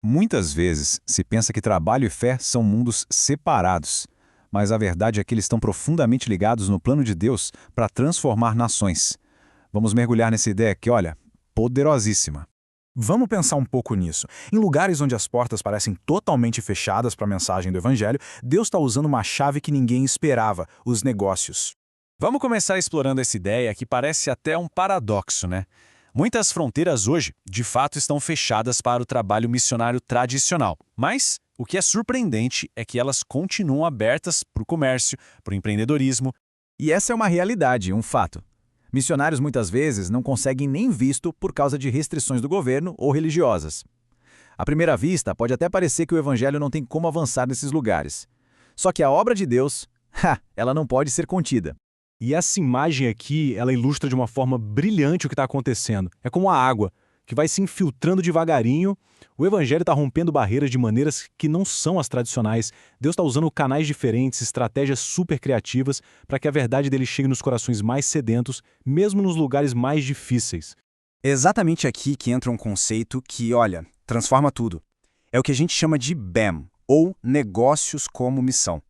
Muitas vezes se pensa que trabalho e fé são mundos separados, mas a verdade é que eles estão profundamente ligados no plano de Deus para transformar nações. Vamos mergulhar nessa ideia que, olha, poderosíssima. Vamos pensar um pouco nisso. Em lugares onde as portas parecem totalmente fechadas para a mensagem do Evangelho, Deus está usando uma chave que ninguém esperava: os negócios. Vamos começar explorando essa ideia que parece até um paradoxo, né? Muitas fronteiras hoje, de fato, estão fechadas para o trabalho missionário tradicional. Mas o que é surpreendente é que elas continuam abertas para o comércio, para o empreendedorismo. E essa é uma realidade, um fato. Missionários muitas vezes não conseguem nem visto por causa de restrições do governo ou religiosas. À primeira vista, pode até parecer que o evangelho não tem como avançar nesses lugares. Só que a obra de Deus, ela não pode ser contida. E essa imagem aqui, ela ilustra de uma forma brilhante o que está acontecendo. É como a água, que vai se infiltrando devagarinho. O evangelho está rompendo barreiras de maneiras que não são as tradicionais. Deus está usando canais diferentes, estratégias super criativas, para que a verdade dele chegue nos corações mais sedentos, mesmo nos lugares mais difíceis. É exatamente aqui que entra um conceito que, olha, transforma tudo. É o que a gente chama de BAM, ou negócios como missão.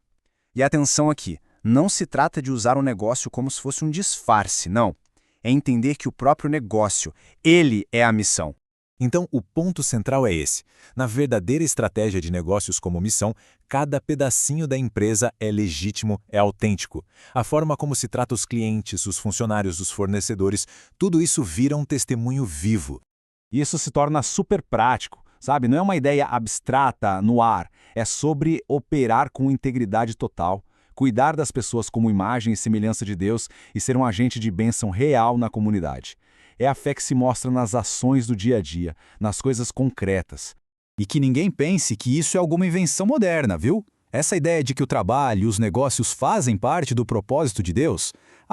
E atenção aqui, não se trata de usar um negócio como se fosse um disfarce, não. É entender que o próprio negócio, ele é a missão. Então, o ponto central é esse. Na verdadeira estratégia de negócios como missão, cada pedacinho da empresa é legítimo, é autêntico. A forma como se trata os clientes, os funcionários, os fornecedores, tudo isso vira um testemunho vivo. E isso se torna super prático, sabe? Não é uma ideia abstrata, no ar. É sobre operar com integridade total, cuidar das pessoas como imagem e semelhança de Deus e ser um agente de bênção real na comunidade. É a fé que se mostra nas ações do dia a dia, nas coisas concretas. E que ninguém pense que isso é alguma invenção moderna, viu? Essa ideia de que o trabalho e os negócios fazem parte do propósito de Deus,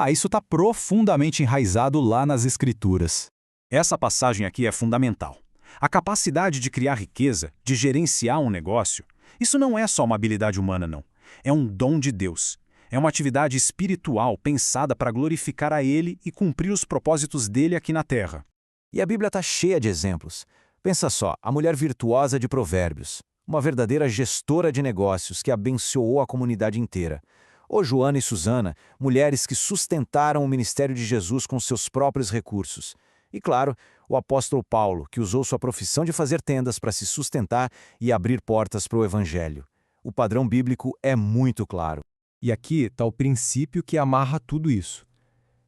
isso está profundamente enraizado lá nas Escrituras. Essa passagem aqui é fundamental. A capacidade de criar riqueza, de gerenciar um negócio, isso não é só uma habilidade humana, não. É um dom de Deus. É uma atividade espiritual pensada para glorificar a Ele e cumprir os propósitos dele aqui na Terra. E a Bíblia está cheia de exemplos. Pensa só, a mulher virtuosa de Provérbios, uma verdadeira gestora de negócios que abençoou a comunidade inteira. Ou Joana e Susana, mulheres que sustentaram o ministério de Jesus com seus próprios recursos. E claro, o apóstolo Paulo, que usou sua profissão de fazer tendas para se sustentar e abrir portas para o Evangelho. O padrão bíblico é muito claro. E aqui está o princípio que amarra tudo isso.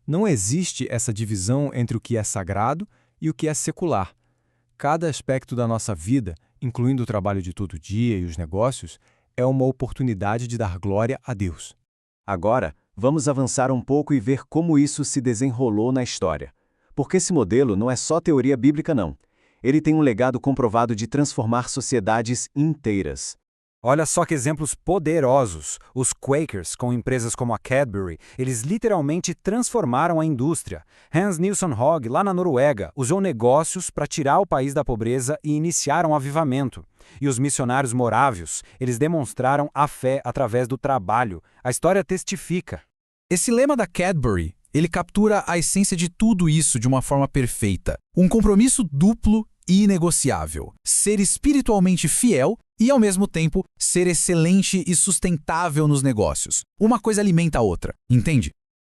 Não existe essa divisão entre o que é sagrado e o que é secular. Cada aspecto da nossa vida, incluindo o trabalho de todo dia e os negócios, é uma oportunidade de dar glória a Deus. Agora, vamos avançar um pouco e ver como isso se desenrolou na história. Porque esse modelo não é só teoria bíblica, não. Ele tem um legado comprovado de transformar sociedades inteiras. Olha só que exemplos poderosos. Os Quakers, com empresas como a Cadbury, eles literalmente transformaram a indústria. Hans Nilsson Hogg, lá na Noruega, usou negócios para tirar o país da pobreza e iniciar um avivamento. E os missionários morávios, eles demonstraram a fé através do trabalho. A história testifica. Esse lema da Cadbury, ele captura a essência de tudo isso de uma forma perfeita. Um compromisso duplo e inegociável. Ser espiritualmente fiel e, ao mesmo tempo, ser excelente e sustentável nos negócios. Uma coisa alimenta a outra, entende?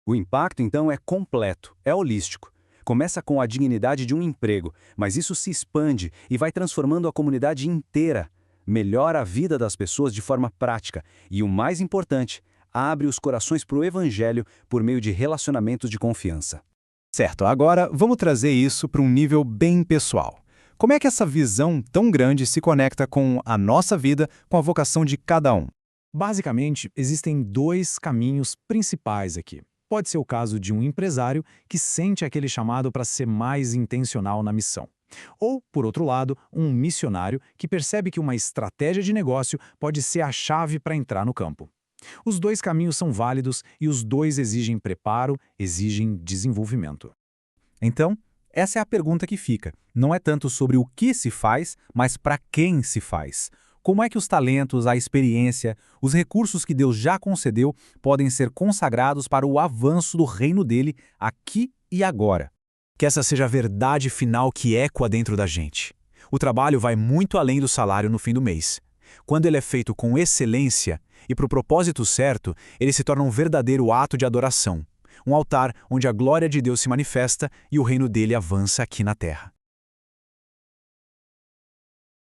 O impacto, então, é completo, é holístico. Começa com a dignidade de um emprego, mas isso se expande e vai transformando a comunidade inteira. Melhora a vida das pessoas de forma prática e, o mais importante, abre os corações para o Evangelho por meio de relacionamentos de confiança. Certo, agora vamos trazer isso para um nível bem pessoal. Como é que essa visão tão grande se conecta com a nossa vida, com a vocação de cada um? Basicamente, existem dois caminhos principais aqui. Pode ser o caso de um empresário que sente aquele chamado para ser mais intencional na missão. Ou, por outro lado, um missionário que percebe que uma estratégia de negócio pode ser a chave para entrar no campo. Os dois caminhos são válidos e os dois exigem preparo, exigem desenvolvimento. Então, essa é a pergunta que fica. Não é tanto sobre o que se faz, mas para quem se faz. Como é que os talentos, a experiência, os recursos que Deus já concedeu podem ser consagrados para o avanço do reino dele aqui e agora? Que essa seja a verdade final que ecoa dentro da gente. O trabalho vai muito além do salário no fim do mês. Quando ele é feito com excelência e para o propósito certo, ele se torna um verdadeiro ato de adoração. Um altar onde a glória de Deus se manifesta e o reino dele avança aqui na terra.